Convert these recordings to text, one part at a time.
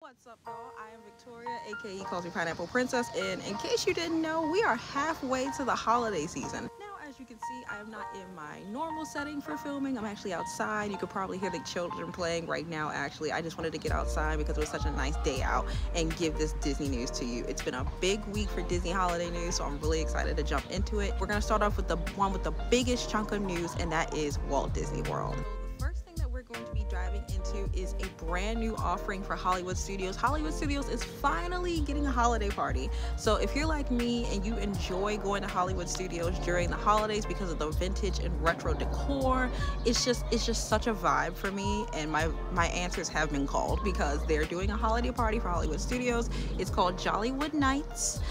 What's up, y'all? I am Victoria, aka calls me Pineapple Princess, and in case you didn't know, we are halfway to the holiday season. Now, as you can see, I am not in my normal setting for filming. I'm actually outside. You could probably hear the children playing right now. Actually, I just wanted to get outside because it was such a nice day out and give this Disney news to you. It's been a big week for Disney holiday news, so I'm really excited to jump into it. We're gonna start off with the one with the biggest chunk of news, and that is Walt Disney World. We're going to be diving into is a brand new offering for Hollywood Studios. Hollywood Studios is finally getting a holiday party. So if you're like me and you enjoy going to Hollywood Studios during the holidays because of the vintage and retro decor, it's just such a vibe for me, and my answers have been called because they're doing a holiday party for Hollywood Studios. It's called Jollywood Nights.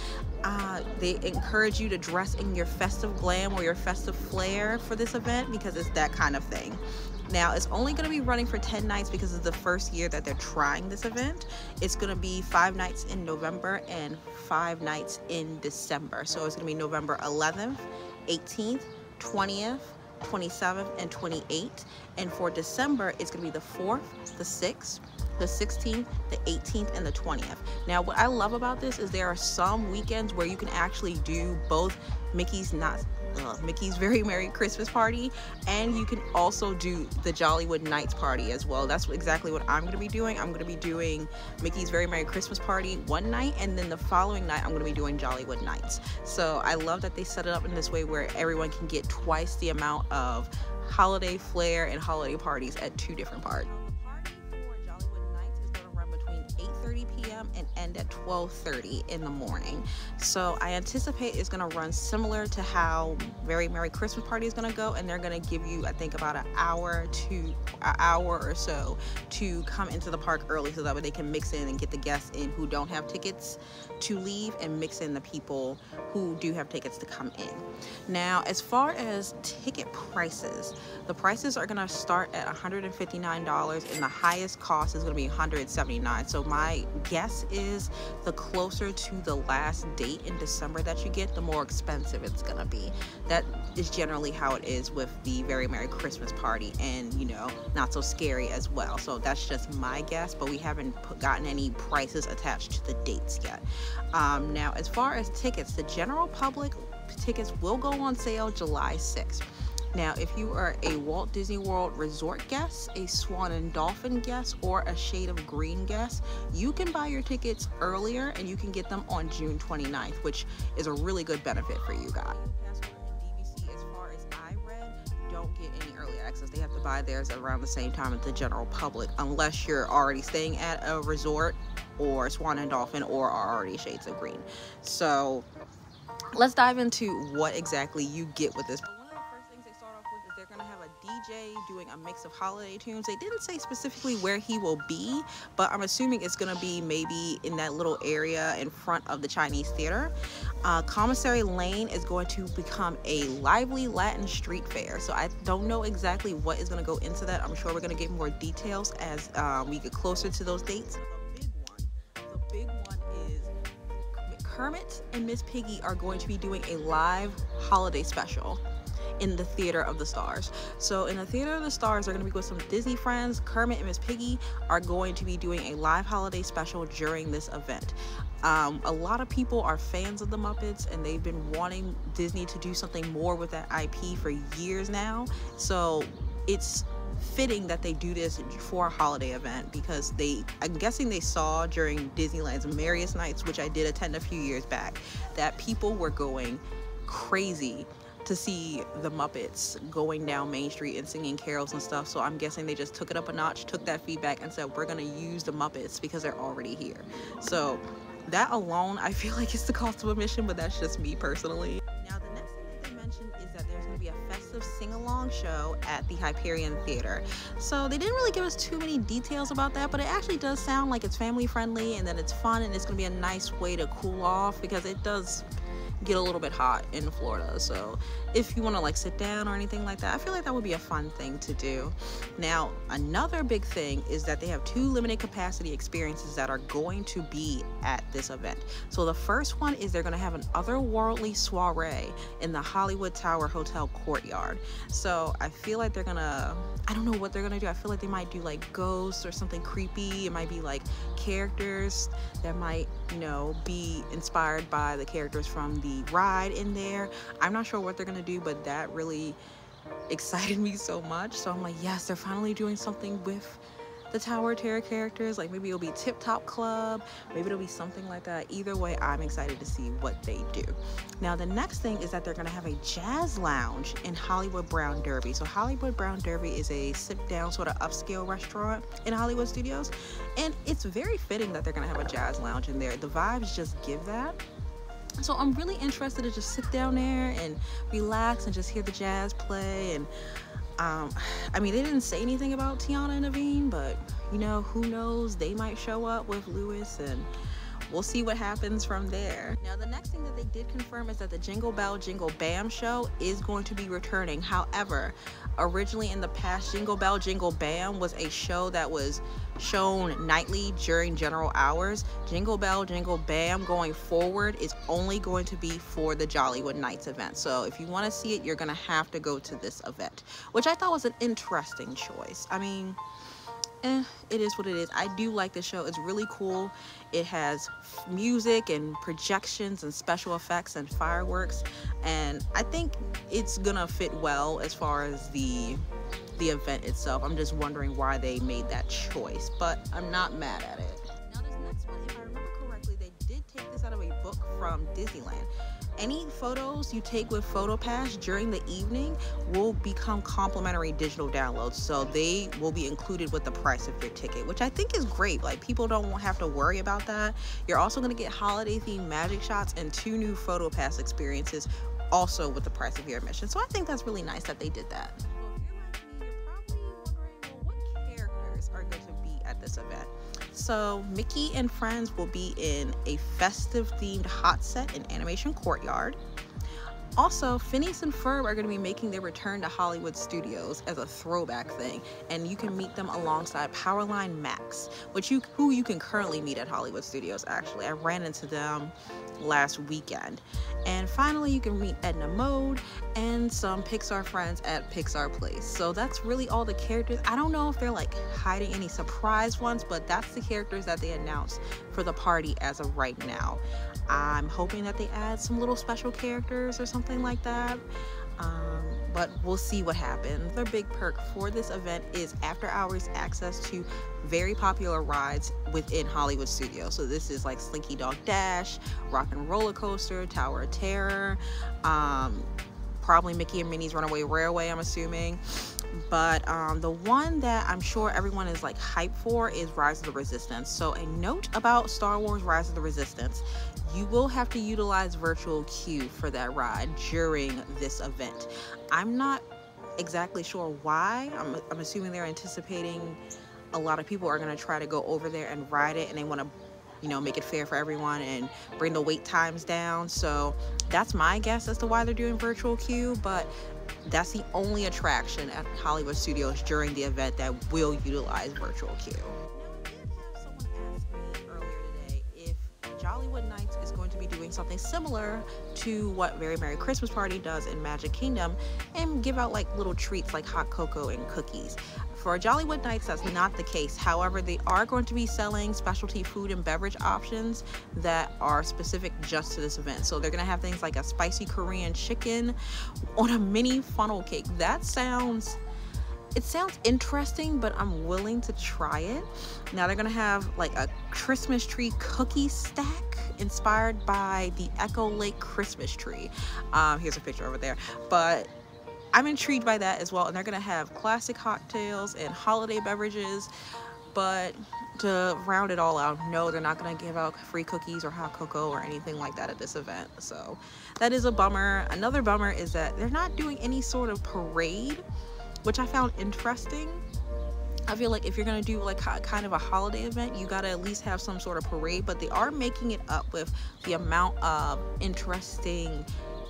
They encourage you to dress in your festive glam or your festive flair for this event because it's that kind of thing. Now, it's only going to be running for 10 nights because it's the first year that they're trying this event. It's going to be 5 nights in November and 5 nights in December. So it's going to be November 11th, 18th, 20th, 27th, and 28th. And for December, it's going to be the 4th, the 6th, the 16th, the 18th, and the 20th. Now, what I love about this is there are some weekends where you can actually do both Mickey's Very Merry Christmas Party, and you can also do the Jollywood Nights Party as well. That's exactly what I'm going to be doing. I'm going to be doing Mickey's Very Merry Christmas Party one night, and then the following night I'm going to be doing Jollywood Nights. So I love that they set it up in this way where everyone can get twice the amount of holiday flair and holiday parties at 2 different parts. 8:30 p.m. and end at 12:30 in the morning. So I anticipate it's going to run similar to how Very Merry Christmas Party is going to go, and they're going to give you, I think, about an hour or so to come into the park early so that way they can mix in and get the guests in who don't have tickets to leave and mix in the people who do have tickets to come in. Now, as far as ticket prices, the prices are going to start at $159 and the highest cost is going to be $179. So my guess is the closer to the last date in December that you get, the more expensive it's going to be. That is generally how it is with the Very Merry Christmas Party, and you know, not so scary as well. So that's just my guess, but we haven't gotten any prices attached to the dates yet. Now, as far as tickets, the general public tickets will go on sale July 6th. Now, if you are a Walt Disney World Resort guest, a Swan and Dolphin guest, or a Shade of Green guest, you can buy your tickets earlier and you can get them on June 29th, which is a really good benefit for you guys. As far as I read, don't get any early access. They have to buy theirs around the same time as the general public, unless you're already staying at a resort or Swan and Dolphin or are already Shades of Green. So let's dive into what exactly you get with this. They're going to have a DJ doing a mix of holiday tunes. They didn't say specifically where he will be, but I'm assuming it's going to be maybe in that little area in front of the Chinese theater. Commissary Lane is going to become a lively Latin street fair. So I don't know exactly what is going to go into that. I'm sure we're going to get more details as we get closer to those dates. The big one is Kermit and Miss Piggy are going to be doing a live holiday special in the Theater of the Stars. So in the Theater of the Stars, they're going to be with some Disney friends. Kermit and Miss Piggy are going to be doing a live holiday special during this event. A lot of people are fans of the Muppets, and they've been wanting Disney to do something more with that IP for years now. So it's fitting that they do this for a holiday event because I'm guessing they saw during Disneyland's Merriest Nights, which I did attend a few years back, that people were going crazy to see the Muppets going down Main Street and singing carols and stuff. So I'm guessing they just took it up a notch, took that feedback and said, we're going to use the Muppets because they're already here. So that alone, I feel like it's the cost of admission, but that's just me personally. Now, the next thing that they mentioned is that there's going to be a festive sing-along show at the Hyperion Theater. So they didn't really give us too many details about that, but it actually does sound like it's family friendly and that it's fun and it's going to be a nice way to cool off because it does get a little bit hot in Florida. So if you want to like sit down or anything like that, I feel like that would be a fun thing to do. Now, another big thing is that they have 2 limited capacity experiences that are going to be at this event. So the first one is they're going to have an otherworldly soiree in the Hollywood Tower Hotel courtyard. So I feel like they're gonna, I don't know what they're gonna do. I feel like they might do like ghosts or something creepy. It might be like characters that might, you know, be inspired by the characters from the ride in there. I'm not sure what they're gonna do, but that really excited me so much. So I'm like, yes, they're finally doing something with the Tower of Terror characters. Like maybe it'll be Tip Top Club, maybe it'll be something like that. Either way, I'm excited to see what they do. Now the next thing is that they're gonna have a jazz lounge in Hollywood Brown Derby. So Hollywood Brown Derby is a sit down sort of upscale restaurant in Hollywood Studios, and it's very fitting that they're gonna have a jazz lounge in there. The vibes just give that. So I'm really interested to just sit down there and relax and just hear the jazz play. And I mean, they didn't say anything about Tiana and Naveen, but you know, who knows, they might show up with Lewis, and we'll see what happens from there. Now the next thing that they did confirm is that the Jingle Bell Jingle Bam show is going to be returning. However, originally in the past, Jingle Bell Jingle Bam was a show that was shown nightly during general hours. Jingle Bell Jingle Bam going forward is only going to be for the Jollywood Nights event. So if you want to see it, you're gonna have to go to this event, which I thought was an interesting choice. I mean, it is what it is. I do like the show. It's really cool. It has music and projections and special effects and fireworks, and I think it's gonna fit well as far as the event itself. I'm just wondering why they made that choice, but I'm not mad at it. Now this next one, if I remember correctly, they did take this out of a book from Disneyland. Any photos you take with PhotoPass during the evening will become complimentary digital downloads. So they will be included with the price of your ticket, which I think is great. Like, people don't have to worry about that. You're also going to get holiday themed magic shots and 2 new PhotoPass experiences also with the price of your admission. So I think that's really nice that they did that. Are going to be at this event. So Mickey and friends will be in a festive themed hot set in Animation Courtyard. Also, Phineas and Ferb are going to be making their return to Hollywood Studios as a throwback thing, and you can meet them alongside Powerline Max, who you can currently meet at Hollywood Studios. Actually, I ran into them last weekend. And finally, you can meet Edna Mode and some Pixar friends at Pixar Place. So that's really all the characters. I don't know if they're like hiding any surprise ones, but that's the characters that they announced for the party as of right now. I'm hoping that they add some little special characters or something like that, but we'll see what happens. Their big perk for this event is after hours access to very popular rides within Hollywood Studios. So this is like Slinky Dog Dash, Rock and Roller Coaster, Tower of Terror, probably Mickey and Minnie's Runaway Railway, I'm assuming. But the one that I'm sure everyone is like hyped for is Rise of the Resistance. So a note about Star Wars Rise of the Resistance: you will have to utilize virtual queue for that ride during this event. I'm not exactly sure why. I'm assuming they're anticipating a lot of people are going to try to go over there and ride it, and they want to, you know, make it fair for everyone and bring the wait times down. So that's my guess as to why they're doing virtual queue, but that's the only attraction at Hollywood Studios during the event that will utilize virtual queue. Now, I did have someone ask me earlier today if Jollywood Nights is going to be doing something similar to what Very Merry Christmas Party does in Magic Kingdom and give out like little treats like hot cocoa and cookies. For Jollywood Nights, that's not the case. However, they are going to be selling specialty food and beverage options that are specific just to this event. So they're going to have things like a spicy Korean chicken on a mini funnel cake. It sounds interesting, but I'm willing to try it. Now they're going to have like a Christmas tree cookie stack inspired by the Echo Lake Christmas tree. Here's a picture over there. But I'm intrigued by that as well. And they're going to have classic cocktails and holiday beverages. But to round it all out, no, they're not going to give out free cookies or hot cocoa or anything like that at this event. So that is a bummer. Another bummer is that they're not doing any sort of parade, which I found interesting. I feel like if you're gonna do like kind of a holiday event, you gotta at least have some sort of parade, but they are making it up with the amount of interesting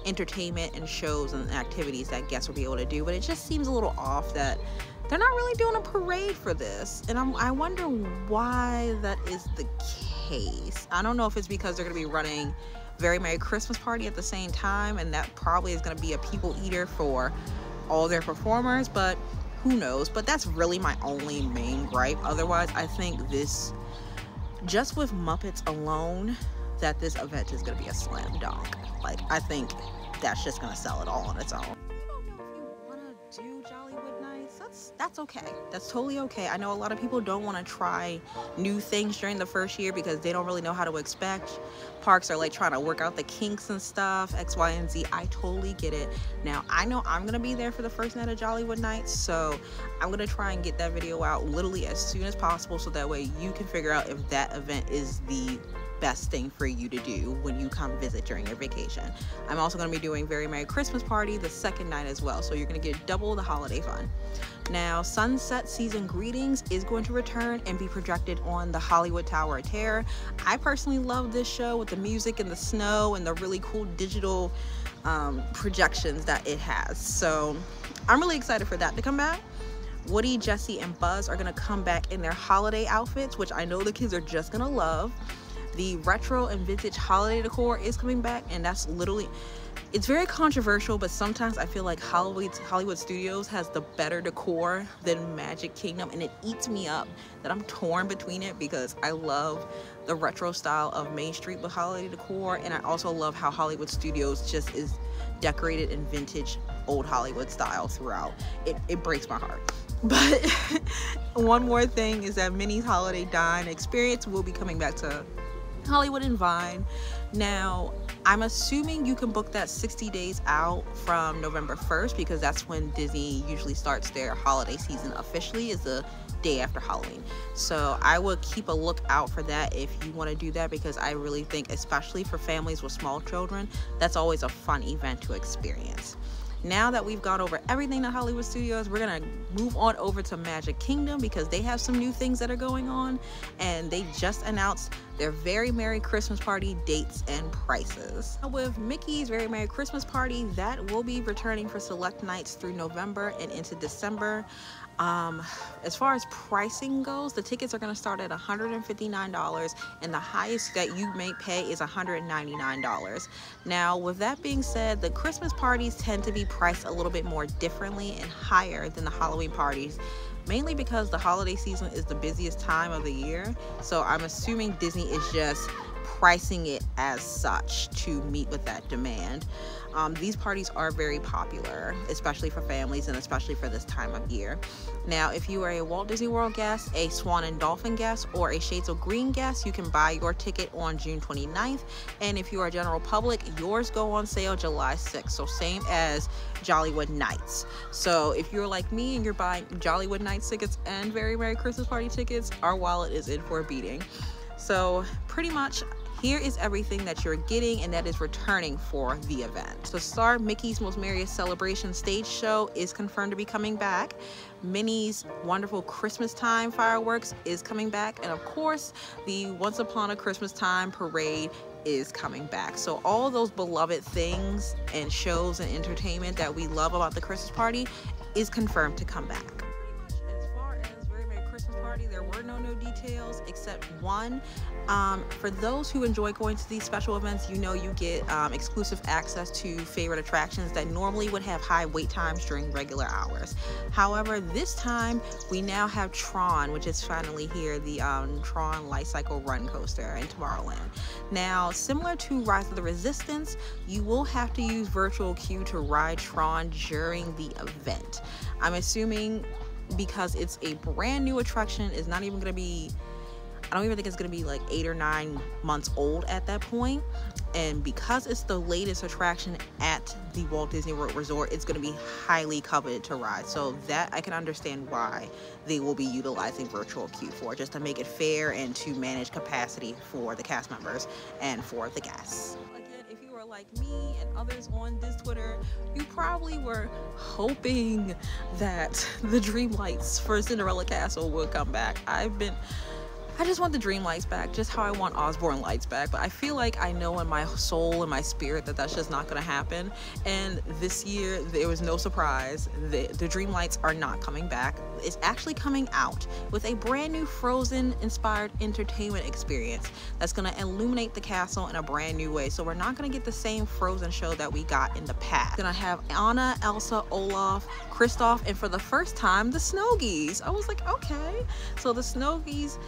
entertainment and shows and activities that guests will be able to do. But it just seems a little off that they're not really doing a parade for this, and I wonder why that is the case. I don't know if it's because they're gonna be running Very Merry Christmas Party at the same time, and that probably is gonna be a people eater for all their performers, but who knows. But that's really my only main gripe. Otherwise, I think this, just with Muppets alone, that this event is gonna be a slam dunk. Like, I think that's just gonna sell it all on its own. You don't know if you wanna do Jollywood Nights. That's okay. That's totally okay. I know a lot of people don't want to try new things during the first year because they don't really know how to expect. Parks are like trying to work out the kinks and stuff, X, Y, and Z. I totally get it. Now, I know I'm gonna be there for the first night of Jollywood Nights, so I'm gonna try and get that video out literally as soon as possible, so that way you can figure out if that event is the best thing for you to do when you come visit during your vacation. I'm also going to be doing Very Merry Christmas Party the second night as well, so you're going to get double the holiday fun. Now, Sunset Season Greetings is going to return and be projected on the Hollywood Tower of Terror. I personally love this show with the music and the snow and the really cool digital projections that it has, so I'm really excited for that to come back. Woody, Jesse, and Buzz are going to come back in their holiday outfits, which I know the kids are just going to love. The retro and vintage holiday decor is coming back, and that's literally, it's very controversial, but sometimes I feel like Hollywood Studios has the better decor than Magic Kingdom, and it eats me up that I'm torn between it, because I love the retro style of Main Street with holiday decor, and I also love how Hollywood Studios just is decorated in vintage old Hollywood style throughout. It breaks my heart. But one more thing is that Minnie's Holiday Dine Experience will be coming back to Hollywood and Vine. Now, I'm assuming you can book that 60 days out from November 1st, because that's when Disney usually starts their holiday season officially, is the day after Halloween. So I would keep a lookout for that if you want to do that, because I really think, especially for families with small children, that's always a fun event to experience. Now that we've gone over everything at Hollywood Studios, we're gonna move on over to Magic Kingdom, because they have some new things that are going on, and they just announced their Very Merry Christmas Party dates and prices. With Mickey's Very Merry Christmas Party, that will be returning for select nights through November and into December. As far as pricing goes, the tickets are going to start at $159, and the highest that you may pay is $199. Now, with that being said, the Christmas parties tend to be priced a little bit more differently and higher than the Halloween parties, mainly because the holiday season is the busiest time of the year. So I'm assuming Disney is just pricing it as such to meet with that demand. These parties are very popular, especially for families and especially for this time of year. Now, if you are a Walt Disney World guest, a Swan and Dolphin guest, or a Shades of Green guest, you can buy your ticket on June 29th. And if you are a general public, yours go on sale July 6th. So same as Jollywood Nights. So if you're like me and you're buying Jollywood Nights tickets and Very Merry Christmas Party tickets, our wallet is in for a beating. So pretty much, here is everything that you're getting and that is returning for the event. So start, Mickey's Most Merriest Celebration stage show is confirmed to be coming back. Minnie's Wonderful Christmas Time fireworks is coming back. And of course, the Once Upon a Christmas Time parade is coming back. So all those beloved things and shows and entertainment that we love about the Christmas party is confirmed to come back. There were no new details except one. For those who enjoy going to these special events, you know you get exclusive access to favorite attractions that normally would have high wait times during regular hours. However, this time we now have Tron, which is finally here, the Tron Light Cycle Run Coaster in Tomorrowland. Now, similar to Rise of the Resistance, you will have to use virtual queue to ride Tron during the event. I'm assuming, because it's a brand new attraction, is not even going to be, I don't even think it's going to be like 8 or 9 months old at that point. And because it's the latest attraction at the Walt Disney World Resort, it's going to be highly coveted to ride. So that I can understand why they will be utilizing virtual queue for, just to make it fair and to manage capacity for the cast members and for the guests. Again, if you were like me and others on this Twitter, you probably were hoping that the dream lights for Cinderella Castle would come back. I just want the dream lights back, just how I want Osborne lights back. But I feel like I know in my soul and my spirit that that's just not going to happen. And this year, there was no surprise. The dream lights are not coming back. It's actually coming out with a brand new Frozen-inspired entertainment experience that's going to illuminate the castle in a brand new way. So we're not going to get the same Frozen show that we got in the past. We're going to have Anna, Elsa, Olaf, Kristoff, and for the first time, the Snow Geese. I was like, okay. So the Snow Geese,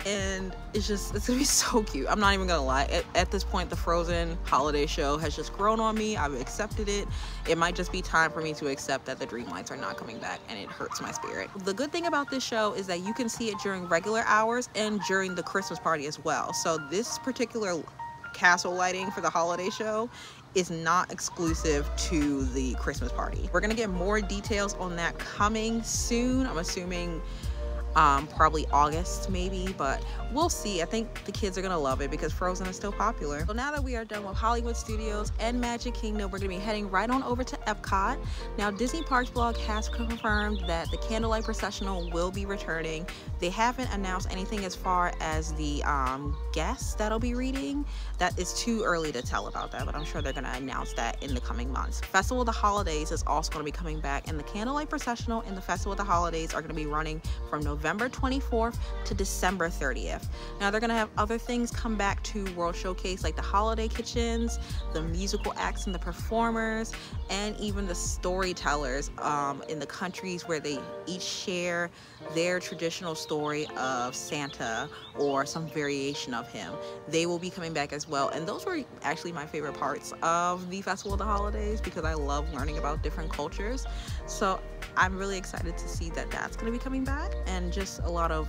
and it's gonna be so cute. I'm not even gonna lie, at this point the Frozen holiday show has just grown on me. I've accepted it. It might just be time for me to accept that the dream lights are not coming back, and it hurts my spirit. The good thing about this show is that you can see it during regular hours and during the Christmas party as well. So this particular castle lighting for the holiday show is not exclusive to the Christmas party. We're gonna get more details on that coming soon. I'm assuming probably August maybe, but we'll see. I think the kids are gonna love it because Frozen is still popular. So now that we are done with Hollywood Studios and Magic Kingdom, we're gonna be heading right on over to Epcot. Now Disney Parks blog has confirmed that the candlelight processional will be returning. They haven't announced anything as far as the guests that'll be reading. That is too early to tell about that, but I'm sure they're gonna announce that in the coming months. Festival of the Holidays is also gonna be coming back, and the candlelight processional and the Festival of the Holidays are gonna be running from November 24th to December 30th. Now they're gonna have other things come back to World Showcase, like the holiday kitchens, the musical acts and the performers, and even the storytellers in the countries where they each share their traditional story of Santa or some variation of him. They will be coming back as well, and those were actually my favorite parts of the Festival of the Holidays because I love learning about different cultures. So I'm really excited to see that that's going to be coming back, and just a lot of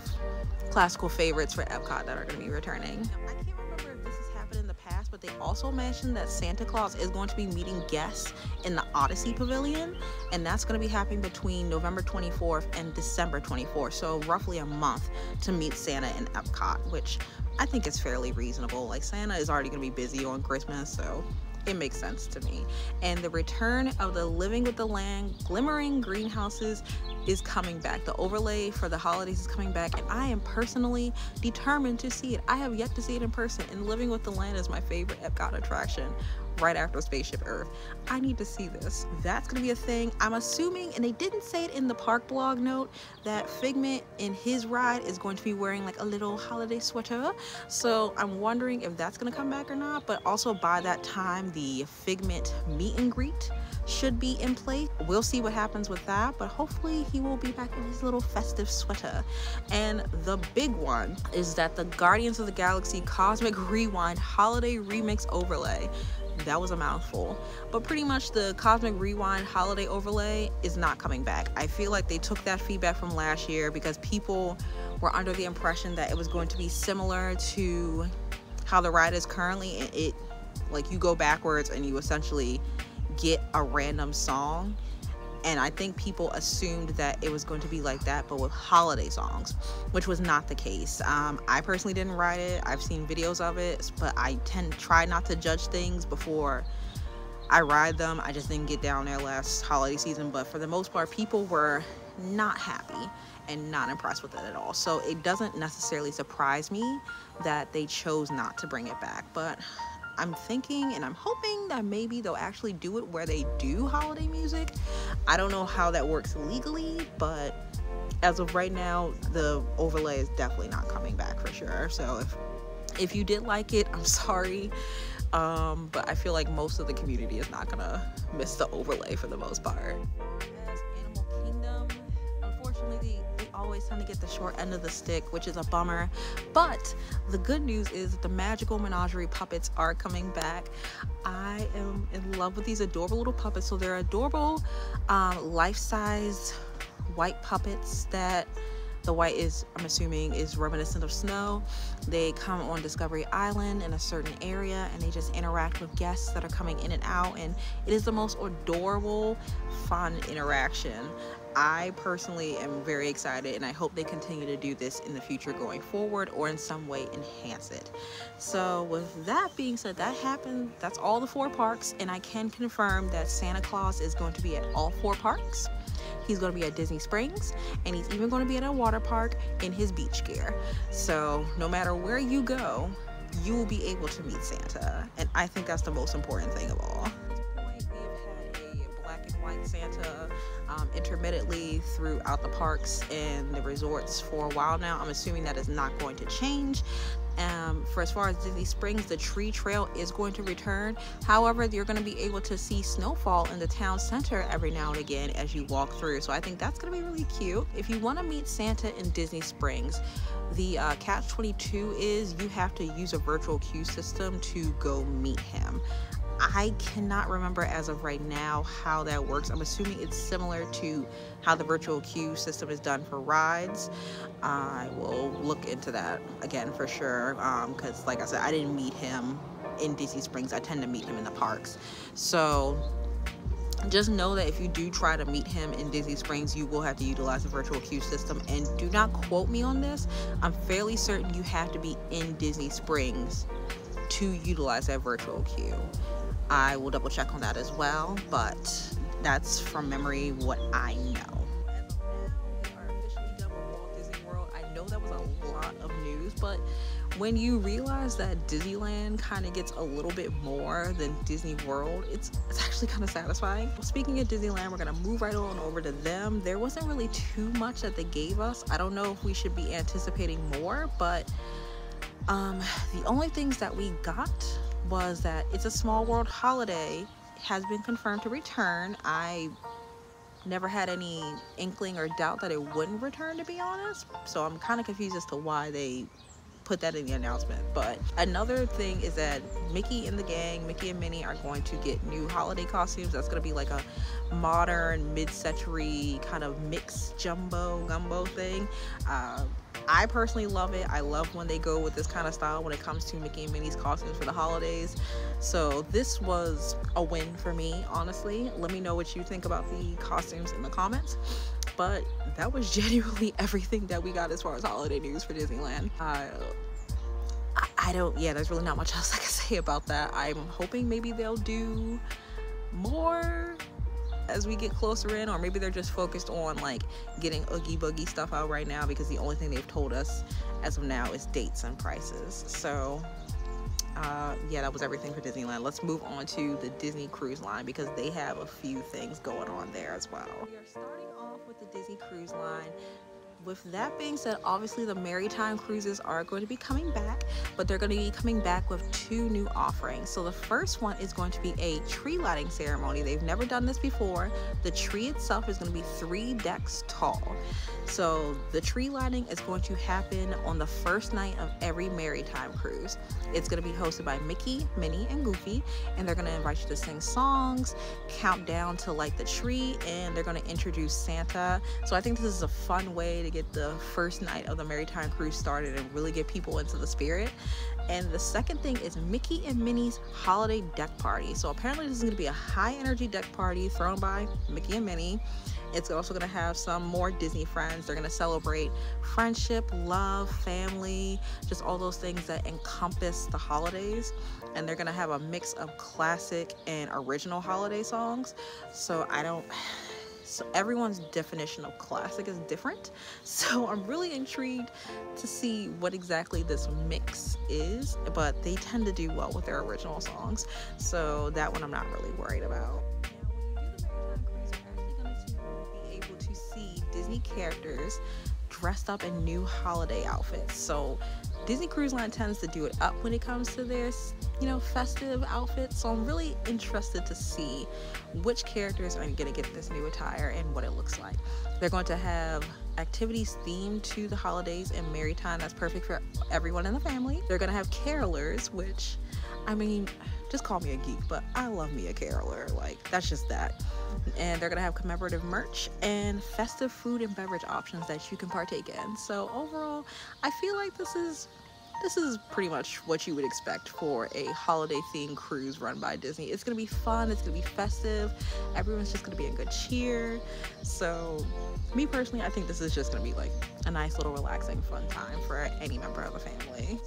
classical favorites for Epcot that are going to be returning. I can't remember if this has happened in the past, but they also mentioned that Santa Claus is going to be meeting guests in the Odyssey Pavilion, and that's going to be happening between November 24th and December 24th, so roughly a month to meet Santa in Epcot, which I think is fairly reasonable. Like, Santa is already going to be busy on Christmas, so it makes sense to me. And the return of the Living with the Land glimmering greenhouses is coming back. The overlay for the holidays is coming back, and I am personally determined to see it. I have yet to see it in person, and Living with the Land is my favorite Epcot attraction right after Spaceship Earth. I need to see this. That's gonna be a thing. I'm assuming, and they didn't say it in the park blog note, that Figment in his ride is going to be wearing like a little holiday sweater. So I'm wondering if that's gonna come back or not. But also by that time, the Figment meet and greet should be in place. We'll see what happens with that, but hopefully he will be back in his little festive sweater. And the big one is that the Guardians of the Galaxy Cosmic Rewind Holiday Remix Overlay, that was a mouthful, but pretty much the Cosmic Rewind holiday overlay is not coming back. I feel like they took that feedback from last year because people were under the impression that it was going to be similar to how the ride is currently. It like, you go backwards and you essentially get a random song, and I think people assumed that it was going to be like that but with holiday songs, which was not the case. I personally didn't ride it. I've seen videos of it, but I try not to judge things before I ride them. I just didn't get down there last holiday season, but for the most part people were not happy and not impressed with it at all. So it doesn't necessarily surprise me that they chose not to bring it back, but I'm thinking and I'm hoping that maybe they'll actually do it where they do holiday music. I don't know how that works legally, but as of right now, the overlay is definitely not coming back for sure. So if you did like it, I'm sorry. But I feel like most of the community is not gonna miss the overlay for the most part. As Animal Kingdom, unfortunately, they always tend to get the short end of the stick, which is a bummer. But the good news is that the Magical Menagerie puppets are coming back. I am in love with these adorable little puppets. So they're adorable life-size white puppets that The white is, I'm assuming, is reminiscent of snow. They come on Discovery Island in a certain area, and they just interact with guests that are coming in and out, and it is the most adorable, fun interaction. I personally am very excited, and I hope they continue to do this in the future going forward, or in some way enhance it. So with that being said, that happened. That's all the 4 parks, and I can confirm that Santa Claus is going to be at all 4 parks. He's going to be at Disney Springs, and he's even going to be at a water park in his beach gear. So no matter where you go, you will be able to meet Santa, and I think that's the most important thing of all. At this point, we have had a black and white Santa intermittently throughout the parks and the resorts for a while now. I'm assuming that is not going to change. For as far as Disney Springs, the tree trail is going to return. However, you're going to be able to see snowfall in the town center every now and again as you walk through. So I think that's going to be really cute. If you want to meet Santa in Disney Springs, the catch-22 is you have to use a virtual queue system to go meet him. I cannot remember as of right now how that works. I'm assuming it's similar to how the virtual queue system is done for rides. I will look into that again for sure, because like I said, I didn't meet him in Disney Springs. I tend to meet him in the parks. So just know that if you do try to meet him in Disney Springs, you will have to utilize the virtual queue system. And do not quote me on this. I'm fairly certain you have to be in Disney Springs to utilize that virtual queue. I will double check on that as well, but that's from memory what I know. As of now, we are officially done with Walt Disney World. I know that was a lot of news, but when you realize that Disneyland kind of gets a little bit more than Disney World, it's actually kind of satisfying. Speaking of Disneyland, we're gonna move right on over to them. There wasn't really too much that they gave us. I don't know if we should be anticipating more, but the only things that we got was that It's a Small World holiday has been confirmed to return. I never had any inkling or doubt that it wouldn't return, to be honest, so I'm kind of confused as to why they put that in the announcement. But another thing is that Mickey and the gang, Mickey and Minnie, are going to get new holiday costumes. That's going to be like a modern mid-century kind of mixed gumbo thing. I personally love it. I love when they go with this kind of style when it comes to Mickey and Minnie's costumes for the holidays. So this was a win for me, honestly. Let me know what you think about the costumes in the comments. But that was genuinely everything that we got as far as holiday news for Disneyland. There's really not much else I can say about that. I'm hoping maybe they'll do more as we get closer in, or maybe they're just focused on like getting Oogie Boogie stuff out right now, because the only thing they've told us as of now is dates and prices. So yeah, that was everything for Disneyland. Let's move on to the Disney Cruise Line, because they have a few things going on there as well. We are starting off with the Disney Cruise Line. With that being said, obviously the Maritime cruises are going to be coming back, but they're going to be coming back with 2 new offerings. So the first one is going to be a tree lighting ceremony. They've never done this before. The tree itself is going to be 3 decks tall. So the tree lighting is going to happen on the first night of every Maritime cruise. It's going to be hosted by Mickey, Minnie, and Goofy, and they're going to invite you to sing songs, count down to light the tree, and they're going to introduce Santa. So I think this is a fun way to get the first night of the Maritime cruise started and really get people into the spirit. And the second thing is Mickey and Minnie's holiday deck party. So apparently this is going to be a high energy deck party thrown by Mickey and Minnie. It's also going to have some more Disney friends. They're going to celebrate friendship, love, family, just all those things that encompass the holidays. And they're going to have a mix of classic and original holiday songs. So everyone's definition of classic is different. So I'm really intrigued to see what exactly this mix is, but they tend to do well with their original songs. So that one I'm not really worried about. Disney characters dressed up in new holiday outfits. So Disney Cruise Line tends to do it up when it comes to their, festive outfits. So I'm really interested to see which characters are going to get this new attire and what it looks like. They're going to have activities themed to the holidays and Maritime. That's perfect for everyone in the family. They're going to have carolers, which I mean, just call me a geek, but I love me a caroler. Like, that's just that. And they're gonna have commemorative merch and festive food and beverage options that you can partake in. So overall, I feel like this is pretty much what you would expect for a holiday themed cruise run by Disney. It's gonna be fun, it's gonna be festive, everyone's just gonna be in good cheer. So me personally, I think this is just gonna be like a nice little relaxing fun time for any member of the family.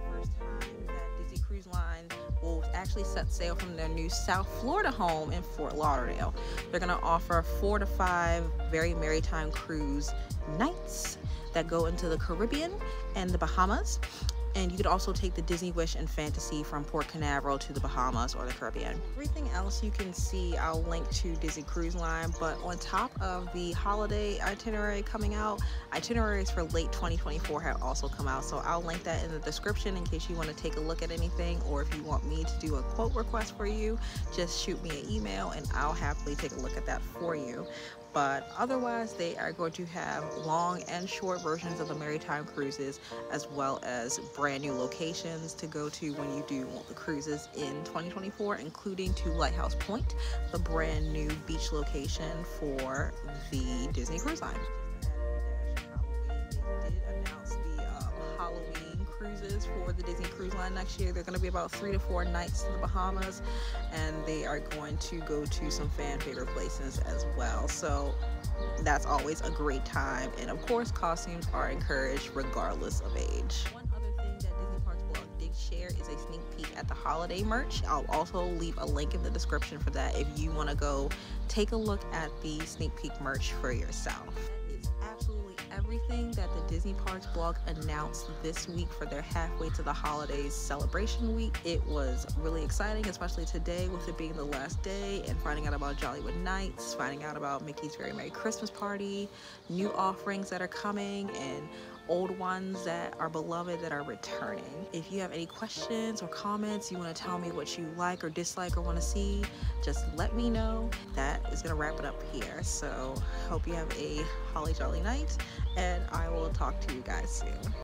First time that Disney Cruise Line will actually set sail from their new South Florida home in Fort Lauderdale. They're gonna offer 4 to 5 very maritime cruise nights that go into the Caribbean and the Bahamas. And you could also take the Disney Wish and Fantasy from Port Canaveral to the Bahamas or the Caribbean. Everything else you can see, I'll link to Disney Cruise Line, but on top of the holiday itinerary coming out, itineraries for late 2024 have also come out. So I'll link that in the description in case you want to take a look at anything, or if you want me to do a quote request for you, just shoot me an email and I'll happily take a look at that for you. But otherwise, they are going to have long and short versions of the maritime cruises, as well as brand new locations to go to when you do want the cruises in 2024, including to Lighthouse Point, the brand new beach location for the Disney Cruise Line. They did announce the Halloween cruises for the Disney Cruise Line next year. They're going to be about 3 to 4 nights to the Bahamas, and they are going to go to some fan favorite places as well. So that's always a great time, and of course costumes are encouraged regardless of age. One other thing that Disney Parks blog did share is a sneak peek at the holiday merch. I'll also leave a link in the description for that if you want to go take a look at the sneak peek merch for yourself. Absolutely everything that the Disney Parks blog announced this week for their halfway to the holidays celebration week. It was really exciting, especially today with it being the last day and finding out about Jollywood Nights, finding out about Mickey's Very Merry Christmas Party, new offerings that are coming, and old ones that are beloved that are returning. If you have any questions or comments, you want to tell me what you like or dislike or want to see, just let me know. That is going to wrap it up here. So hope you have a holly jolly night, and I will talk to you guys soon.